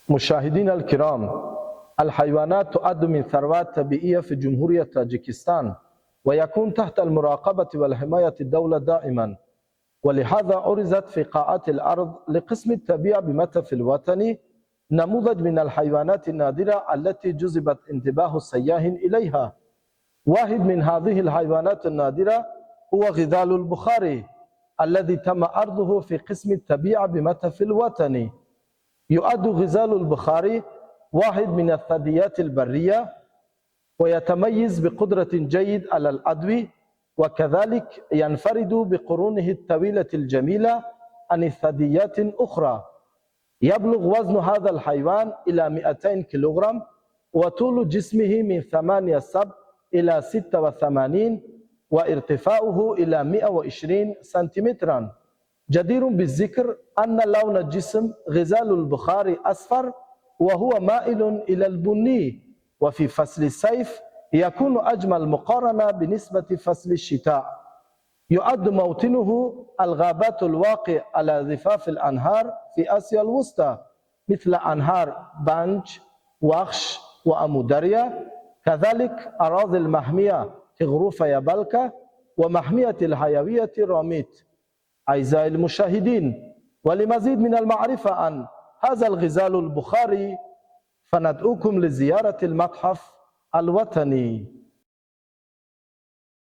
مشاهدينا الكرام، الحيوانات تعد من ثروات طبيعية في جمهورية طاجكستان، ويكون تحت المراقبة والحماية الدولة دائما، ولهذا عرضت في قاعات الأرض لقسم الطبيعة بمتحف الوطني نموذج من الحيوانات النادرة التي جذبت انتباه السياح إليها. واحد من هذه الحيوانات النادرة هو غزال البخاري الذي تم عرضه في قسم الطبيعة بمتحف الوطني. يعد غزال البخاري واحد من الثدييات البرية، ويتميز بقدرة جيد على العدو، وكذلك ينفرد بقرونه الطويلة الجميلة عن الثدييات الأخرى. يبلغ وزن هذا الحيوان إلى 200 كيلوغرام، وطول جسمه من 8 إلى 86، وارتفاعه إلى 120 سنتيمترا. جدير بالذكر أن لون الجسم غزال البخاري أصفر وهو مائل إلى البني، وفي فصل الصيف يكون أجمل مقارنة بالنسبة فصل الشتاء. يعد موطنه الغابات الواقع على ضفاف الأنهار في آسيا الوسطى، مثل أنهار بانج، وخش، وأموداريا، كذلك أراضي المحمية تغروف يابلكا ومحمية الحيوية راميت. أعزائي المشاهدين، ولمزيد من المعرفة عن هذا الغزال البخاري فندعوكم لزيارة المتحف الوطني.